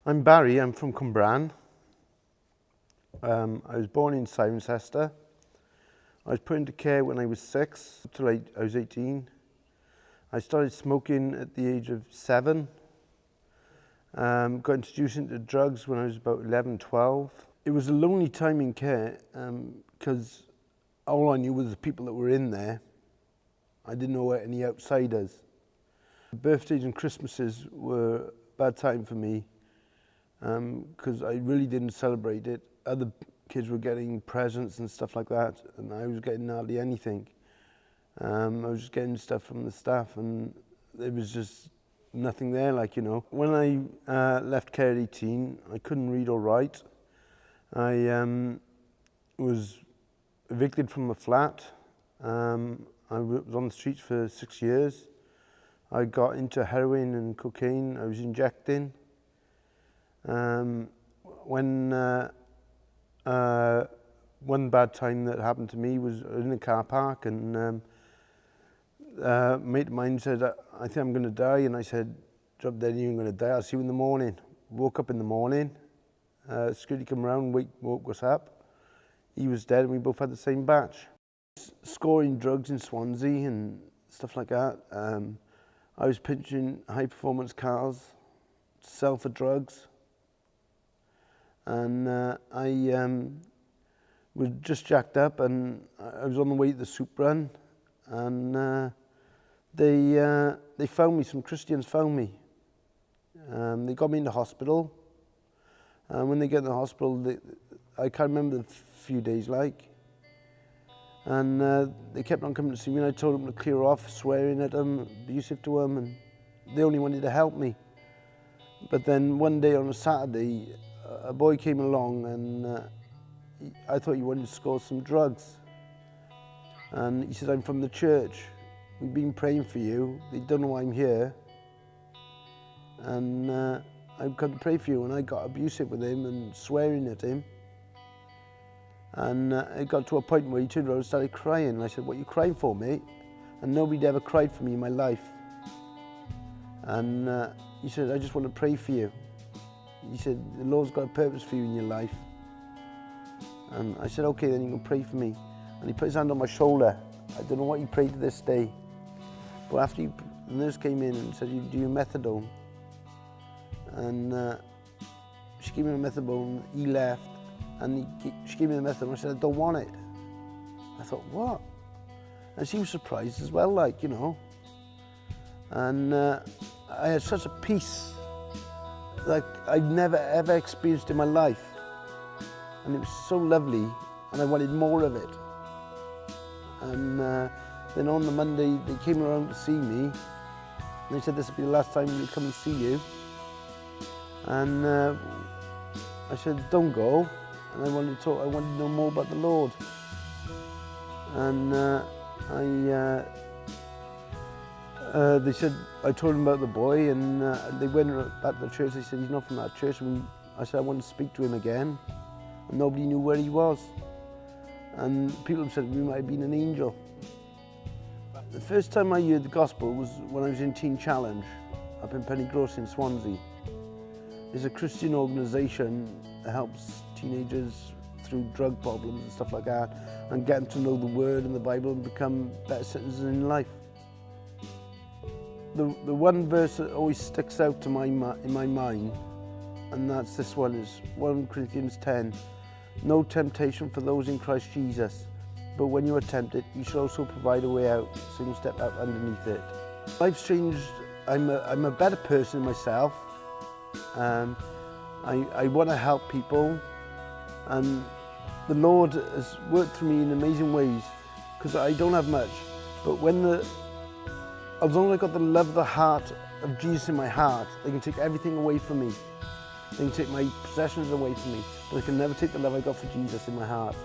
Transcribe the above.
I'm Barry, I'm from Cwmbran. I was born in Cirencester. I was put into care when I was 6 till I was 18. I started smoking at the age of 7. Got introduced into drugs when I was about 11, 12. It was a lonely time in care because all I knew was the people that were in there. I didn't know any outsiders. Birthdays and Christmases were a bad time for me because I really didn't celebrate it. Other kids were getting presents and stuff like that, and I was getting hardly anything. I was just getting stuff from the staff, and there was just nothing there, like, you know. When I left care at 18, I couldn't read or write. I was evicted from the flat. I was on the streets for 6 years. I got into heroin and cocaine. I was injecting. One bad time that happened to me was in a car park, and a mate of mine said, I think I'm going to die, and I said, drop dead, you're going to die, I'll see you in the morning. Woke up in the morning, security came around, woke us up. He was dead, and we both had the same batch. Scoring drugs in Swansea and stuff like that. I was pinching high performance cars to sell for drugs. And I was just jacked up, and I was on the way to the soup run, and they found me, some Christians found me. They got me into hospital, and when they get in the hospital, I can't remember the few days like, and they kept on coming to see me, and I told them to clear off, swearing at them, abusive to them, and they only wanted to help me. But then one day on a Saturday, a boy came along, and I thought he wanted to score some drugs. And he said, I'm from the church. We've been praying for you. They don't know I'm here. And I've come to pray for you. And I got abusive with him and swearing at him. And it got to a point where he turned around and started crying. And I said, what are you crying for, mate? And nobody ever cried for me in my life. And he said, I just want to pray for you. He said, the Lord's got a purpose for you in your life. And I said, okay, then you can pray for me. And he put his hand on my shoulder. I don't know what he prayed to this day. But after the nurse came in and said, do you methadone? And she gave me the methadone, he left, and she gave me the methadone. I said, I don't want it. I thought, what? And she was surprised as well, like, you know. And I had such a peace like I'd never ever experienced in my life. And it was so lovely, and I wanted more of it. And then on the Monday, they came around to see me, and they said this will be the last time we'll come and see you. And I said, don't go. And I wanted to talk, I wanted to know more about the Lord. And they said, I told them about the boy, and they went back to the church. They said, he's not from that church. And I said, I want to speak to him again. And nobody knew where he was. And people said we might have been an angel. The first time I heard the gospel was when I was in Teen Challenge up in Pennygross in Swansea. It's a Christian organisation that helps teenagers through drug problems and stuff like that, and get them to know the Word and the Bible and become better citizens in life. The one verse that always sticks out to in my mind, and that's this one, is 1 Corinthians 10. No temptation for those in Christ Jesus, but when you are tempted, you should also provide a way out, so you can step out underneath it. Life's changed. I'm a better person myself. I want to help people, and the Lord has worked for me in amazing ways, because I don't have much, but as long as I've got the love of the heart of Jesus in my heart, they can take everything away from me. They can take my possessions away from me, but they can never take the love I got for Jesus in my heart.